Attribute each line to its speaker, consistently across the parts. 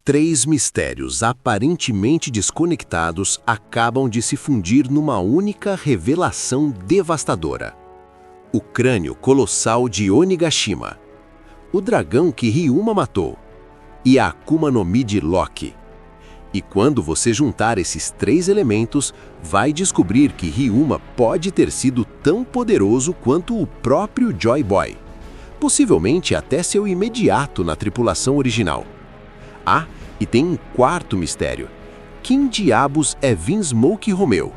Speaker 1: Três mistérios aparentemente desconectados acabam de se fundir numa única revelação devastadora. O crânio colossal de Onigashima, o dragão que Ryuma matou e a Akuma no Mi de Loki. E quando você juntar esses três elementos, vai descobrir que Ryuma pode ter sido tão poderoso quanto o próprio Joy Boy, possivelmente até seu imediato na tripulação original. Ah, e tem um quarto mistério. Quem diabos é Vinsmoke Romeu?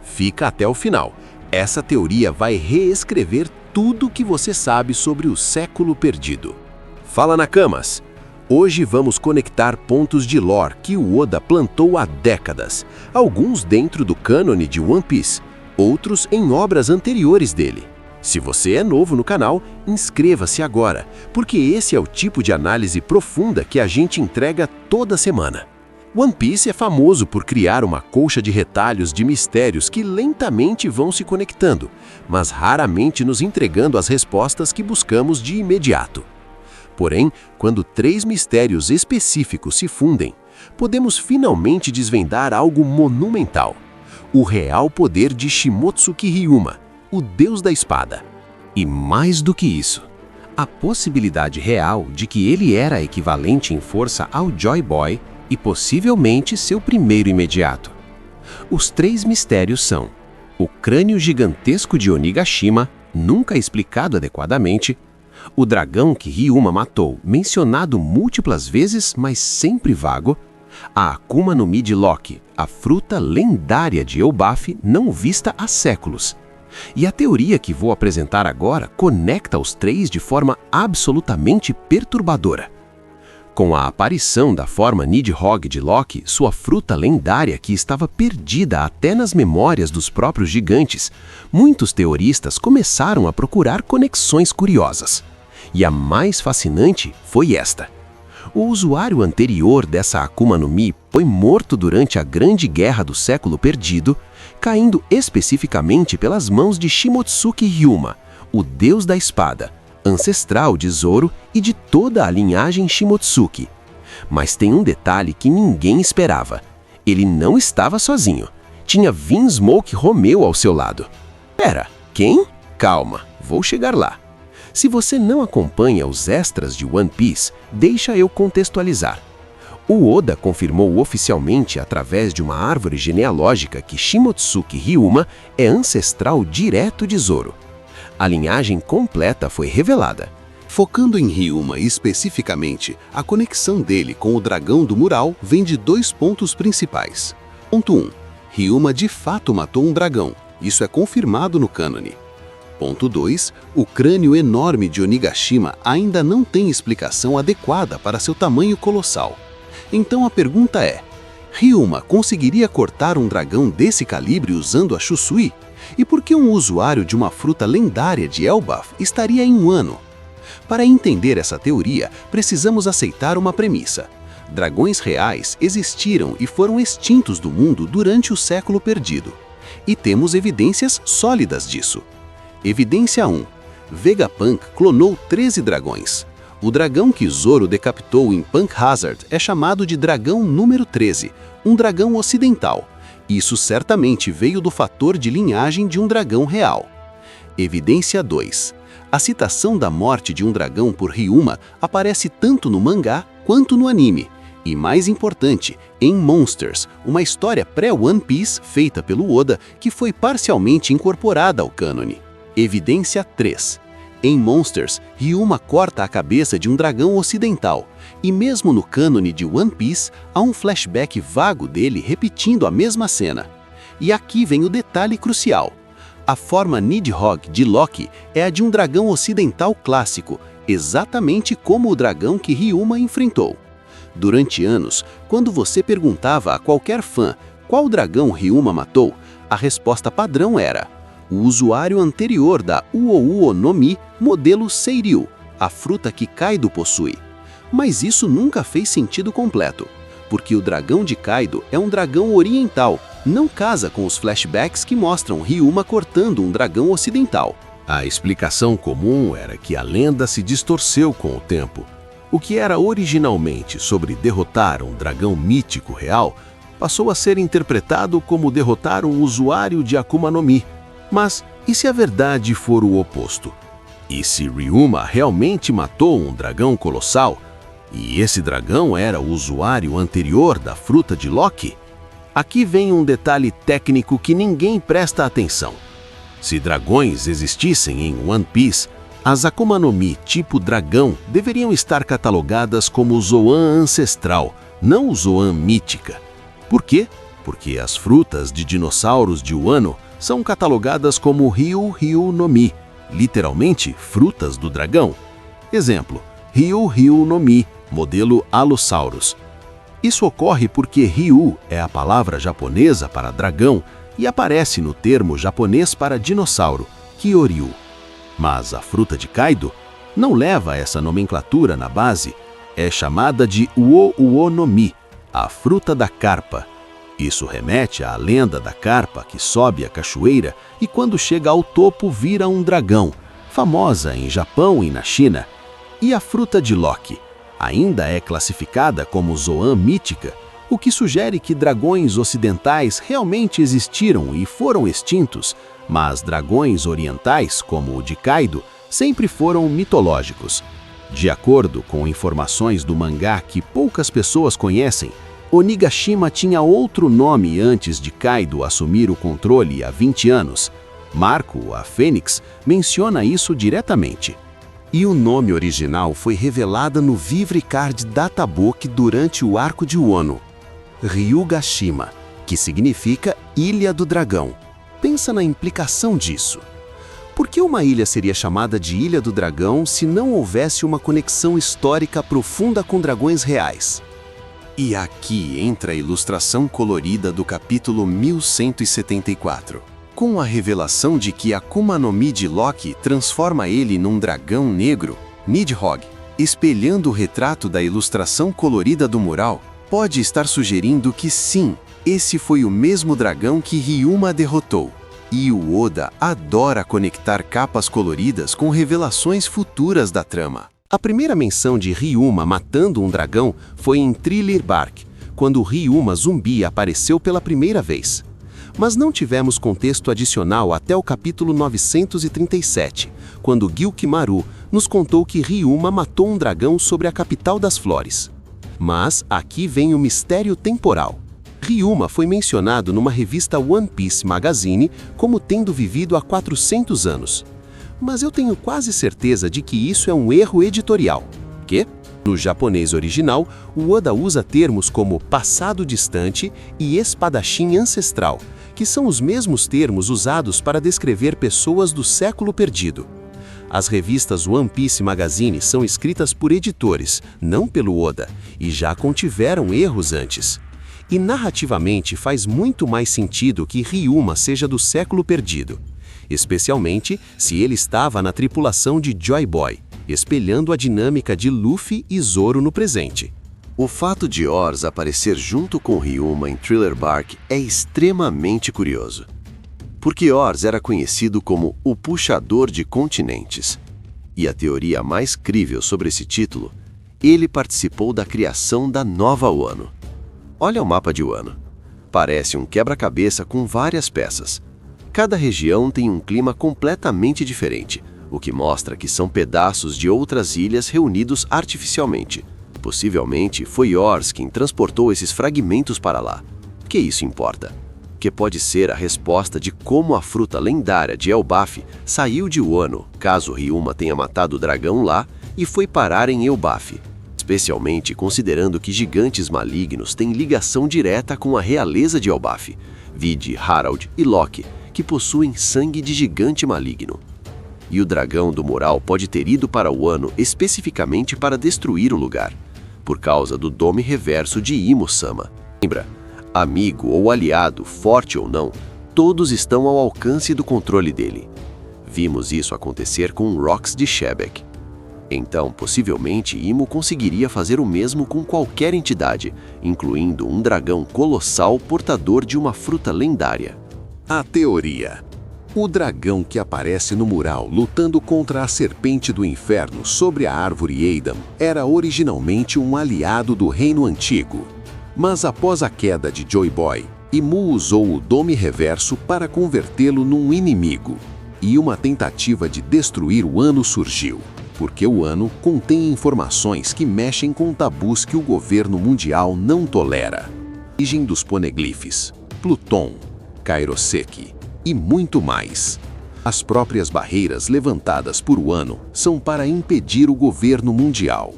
Speaker 1: Fica até o final. Essa teoria vai reescrever tudo o que você sabe sobre o século perdido. Fala Nakamas! Hoje vamos conectar pontos de lore que o Oda plantou há décadas, alguns dentro do cânone de One Piece, outros em obras anteriores dele. Se você é novo no canal, inscreva-se agora, porque esse é o tipo de análise profunda que a gente entrega toda semana. One Piece é famoso por criar uma colcha de retalhos de mistérios que lentamente vão se conectando, mas raramente nos entregando as respostas que buscamos de imediato. Porém, quando três mistérios específicos se fundem, podemos finalmente desvendar algo monumental: o real poder de Shimotsuki Ryuma, o deus da espada. E mais do que isso, a possibilidade real de que ele era equivalente em força ao Joy Boy e possivelmente seu primeiro imediato. Os três mistérios são o crânio gigantesco de Onigashima, nunca explicado adequadamente, o dragão que Ryuma matou, mencionado múltiplas vezes, mas sempre vago, a Akuma no Mi de Loki, a fruta lendária de Elbaf não vista há séculos. E a teoria que vou apresentar agora conecta os três de forma absolutamente perturbadora. Com a aparição da forma Nidhogg de Loki, sua fruta lendária que estava perdida até nas memórias dos próprios gigantes, muitos teoristas começaram a procurar conexões curiosas. E a mais fascinante foi esta: o usuário anterior dessa Akuma no Mi foi morto durante a Grande Guerra do Século Perdido, caindo especificamente pelas mãos de Shimotsuki Ryuma, o deus da espada, ancestral de Zoro e de toda a linhagem Shimotsuki. Mas tem um detalhe que ninguém esperava: ele não estava sozinho. Tinha Vinsmoke Romeu ao seu lado. Pera, quem? Calma, vou chegar lá. Se você não acompanha os extras de One Piece, deixa eu contextualizar. O Oda confirmou oficialmente através de uma árvore genealógica que Shimotsuki Ryuma é ancestral direto de Zoro. A linhagem completa foi revelada.
Speaker 2: Focando em Ryuma especificamente, a conexão dele com o dragão do mural vem de dois pontos principais. Ponto 1. Ryuma de fato matou um dragão. Isso é confirmado no cânone. Ponto 2. O crânio enorme de Onigashima ainda não tem explicação adequada para seu tamanho colossal. Então a pergunta é: Ryuma conseguiria cortar um dragão desse calibre usando a Shusui? E por que um usuário de uma fruta lendária de Elbaf estaria em um ano? Para entender essa teoria, precisamos aceitar uma premissa: dragões reais existiram e foram extintos do mundo durante o século perdido. E temos evidências sólidas disso. Evidência 1. Vegapunk clonou 13 dragões. O dragão que Zoro decapitou em Punk Hazard é chamado de dragão número 13, um dragão ocidental. Isso certamente veio do fator de linhagem de um dragão real. Evidência 2. A citação da morte de um dragão por Ryuma aparece tanto no mangá quanto no anime. E mais importante, em Monsters, uma história pré-One Piece feita pelo Oda que foi parcialmente incorporada ao cânone. Evidência 3. Em Monsters, Ryuma corta a cabeça de um dragão ocidental, e mesmo no cânone de One Piece, há um flashback vago dele repetindo a mesma cena. E aqui vem o detalhe crucial: a forma Nidhogg de Loki é a de um dragão ocidental clássico, exatamente como o dragão que Ryuma enfrentou. Durante anos, quando você perguntava a qualquer fã qual dragão Ryuma matou, a resposta padrão era o usuário anterior da Uou no Mi, modelo Seiryu, a fruta que Kaido possui. Mas isso nunca fez sentido completo, porque o dragão de Kaido é um dragão oriental, não casa com os flashbacks que mostram Ryuma cortando um dragão ocidental.
Speaker 1: A explicação comum era que a lenda se distorceu com o tempo.
Speaker 2: O que era originalmente sobre derrotar um dragão mítico real, passou a ser interpretado como derrotar um usuário de Akuma no Mi. Mas e se a verdade for o oposto? E se Ryuma realmente matou um dragão colossal, e esse dragão era o usuário anterior da fruta de Loki? Aqui vem um detalhe técnico que ninguém presta atenção. Se dragões existissem em One Piece, as Akuma no Mi tipo dragão deveriam estar catalogadas como Zoan ancestral, não Zoan mítica. Por quê? Porque as frutas de dinossauros de Wano são catalogadas como Ryu no Mi, literalmente frutas do dragão. Exemplo, Ryu no Mi, modelo Allosaurus. Isso ocorre porque Ryu é a palavra japonesa para dragão e aparece no termo japonês para dinossauro, Kyoryu. Mas a fruta de Kaido não leva essa nomenclatura na base, é chamada de Uo no Mi, a fruta da carpa. Isso remete à lenda da carpa que sobe a cachoeira e quando chega ao topo vira um dragão, famosa em Japão e na China. E a fruta de Loki ainda é classificada como Zoan mítica, o que sugere que dragões ocidentais realmente existiram e foram extintos, mas dragões orientais, como o de Kaido, sempre foram mitológicos. De acordo com informações do mangá que poucas pessoas conhecem, Onigashima tinha outro nome antes de Kaido assumir o controle há 20 anos. Marco, a Fênix, menciona isso diretamente. E o nome original foi revelado no Vivre Card Databook durante o arco de Wano. Ryugashima, que significa Ilha do Dragão. Pensa na implicação disso. Por que uma ilha seria chamada de Ilha do Dragão se não houvesse uma conexão histórica profunda com dragões reais? E aqui entra a ilustração colorida do capítulo 1174. Com a revelação de que Akuma no Mi de Loki transforma ele num dragão negro, Nidhogg, espelhando o retrato da ilustração colorida do mural, pode estar sugerindo que sim, esse foi o mesmo dragão que Ryuma derrotou. E o Oda adora conectar capas coloridas com revelações futuras da trama. A primeira menção de Ryuma matando um dragão foi em Thriller Bark, quando Ryuma zumbi apareceu pela primeira vez. Mas não tivemos contexto adicional até o capítulo 937, quando Gyukimaru nos contou que Ryuma matou um dragão sobre a capital das flores. Mas aqui vem o mistério temporal. Ryuma foi mencionado numa revista One Piece Magazine como tendo vivido há 400 anos. Mas eu tenho quase certeza de que isso é um erro editorial. Que? No japonês original, o Oda usa termos como passado distante e espadachim ancestral, que são os mesmos termos usados para descrever pessoas do século perdido. As revistas One Piece Magazine são escritas por editores, não pelo Oda, e já contiveram erros antes. E narrativamente faz muito mais sentido que Ryuma seja do século perdido, especialmente se ele estava na tripulação de Joy Boy, espelhando a dinâmica de Luffy e Zoro no presente. O fato de Oars aparecer junto com Ryuma em Thriller Bark é extremamente curioso, porque Oars era conhecido como o Puxador de Continentes. E a teoria mais crível sobre esse título, ele participou da criação da nova Wano. Olha o mapa de Wano. Parece um quebra-cabeça com várias peças. Cada região tem um clima completamente diferente, o que mostra que são pedaços de outras ilhas reunidos artificialmente. Possivelmente foi Oars quem transportou esses fragmentos para lá. Que isso importa? Que pode ser a resposta de como a fruta lendária de Elbaf saiu de Wano, caso Ryuma tenha matado o dragão lá, e foi parar em Elbaf. Especialmente considerando que gigantes malignos têm ligação direta com a realeza de Elbaf, vide Harald e Loki, que possuem sangue de gigante maligno. E o dragão do mural pode ter ido para Wano especificamente para destruir o lugar, por causa do dome reverso de Imo-sama. Lembra? Amigo ou aliado, forte ou não, todos estão ao alcance do controle dele. Vimos isso acontecer com Rocks de Shebek. Então, possivelmente, Imo conseguiria fazer o mesmo com qualquer entidade, incluindo um dragão colossal portador de uma fruta lendária. A teoria.
Speaker 1: O dragão que aparece no mural lutando contra a serpente do inferno sobre a árvore Eidam era originalmente um aliado do Reino Antigo. Mas após a queda de Joy Boy, Imu usou o Dome Reverso para convertê-lo num inimigo. E uma tentativa de destruir o Ano surgiu, porque o Ano contém informações que mexem com tabus que o governo mundial não tolera. Origem dos Poneglyphs, Pluton, Kairoseki e muito mais. As próprias barreiras levantadas por Wano são para impedir o governo mundial.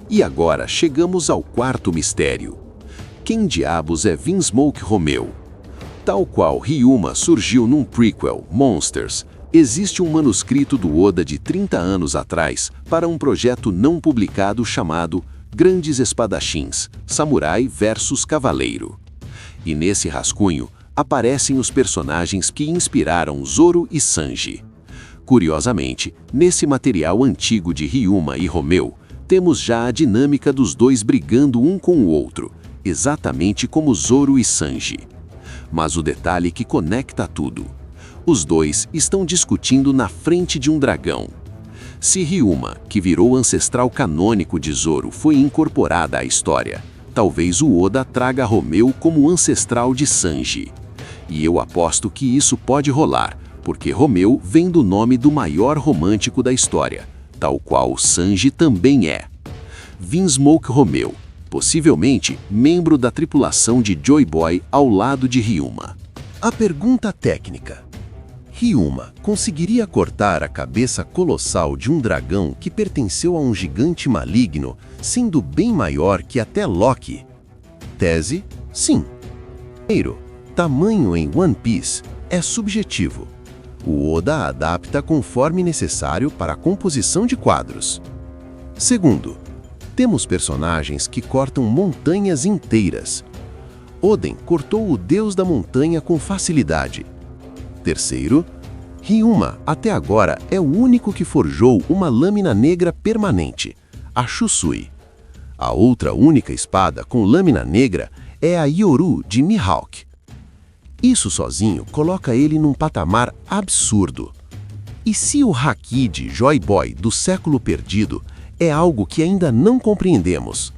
Speaker 1: E agora chegamos ao quarto mistério. Quem diabos é Vinsmoke Romeu? Tal qual Ryuma surgiu num prequel, Monsters, existe um manuscrito do Oda de 30 anos atrás para um projeto não publicado chamado Grandes Espadachins, Samurai versus Cavaleiro. E nesse rascunho, aparecem os personagens que inspiraram Zoro e Sanji. Curiosamente, nesse material antigo de Ryuma e Romeu, temos já a dinâmica dos dois brigando um com o outro, exatamente como Zoro e Sanji. Mas o detalhe que conecta tudo: os dois estão discutindo na frente de um dragão. Se Ryuma, que virou ancestral canônico de Zoro, foi incorporada à história, talvez o Oda traga Romeu como ancestral de Sanji. E eu aposto que isso pode rolar, porque Romeu vem do nome do maior romântico da história, tal qual Sanji também é. Vinsmoke Romeu, possivelmente membro da tripulação de Joy Boy ao lado de Ryuma. A pergunta técnica: Ryuma conseguiria cortar a cabeça colossal de um dragão que pertenceu a um gigante maligno, sendo bem maior que até Loki? Tese: sim. Primeiro, tamanho em One Piece é subjetivo. O Oda adapta conforme necessário para a composição de quadros. Segundo, temos personagens que cortam montanhas inteiras. Oden cortou o deus da montanha com facilidade. Terceiro, Ryuma até agora é o único que forjou uma lâmina negra permanente, a Shusui. A outra única espada com lâmina negra é a Yoru de Mihawk. Isso sozinho coloca ele num patamar absurdo. E se o Haki de Joy Boy do século perdido é algo que ainda não compreendemos?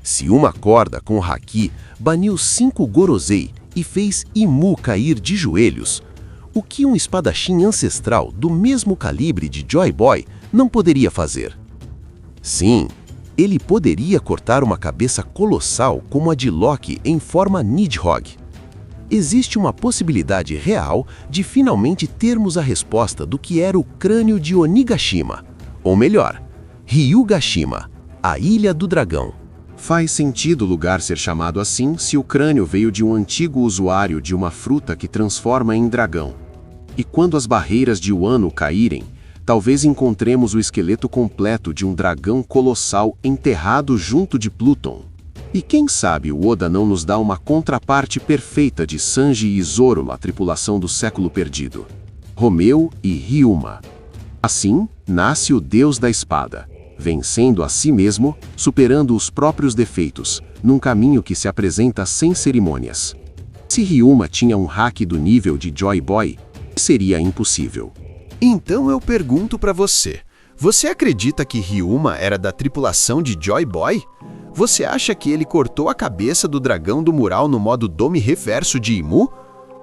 Speaker 1: Se uma corda com o Haki baniu 5 Gorosei e fez Imu cair de joelhos, o que um espadachim ancestral do mesmo calibre de Joy Boy não poderia fazer? Sim, ele poderia cortar uma cabeça colossal como a de Loki em forma Nidhogg. Existe uma possibilidade real de finalmente termos a resposta do que era o crânio de Onigashima, ou melhor, Ryugashima, a Ilha do Dragão.
Speaker 2: Faz sentido o lugar ser chamado assim se o crânio veio de um antigo usuário de uma fruta que transforma em dragão. E quando as barreiras de Wano caírem, talvez encontremos o esqueleto completo de um dragão colossal enterrado junto de Pluton. E quem sabe o Oda não nos dá uma contraparte perfeita de Sanji e Zoro na tripulação do século perdido. Romeu e Ryuma. Assim, nasce o Deus da Espada, vencendo a si mesmo, superando os próprios defeitos, num caminho que se apresenta sem cerimônias. Se Ryuma tinha um haki do nível de Joy Boy, seria impossível.
Speaker 3: Então eu pergunto pra você, você acredita que Ryuma era da tripulação de Joy Boy? Você acha que ele cortou a cabeça do dragão do mural no modo Dome Reverso de Imu?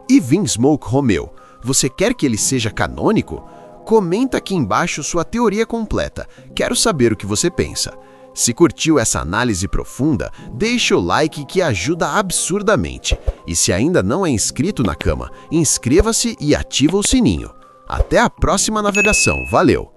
Speaker 3: E Vinsmoke Romeu, você quer que ele seja canônico? Comenta aqui embaixo sua teoria completa, quero saber o que você pensa. Se curtiu essa análise profunda, deixa o like que ajuda absurdamente. E se ainda não é inscrito na cama, inscreva-se e ativa o sininho. Até a próxima navegação, valeu!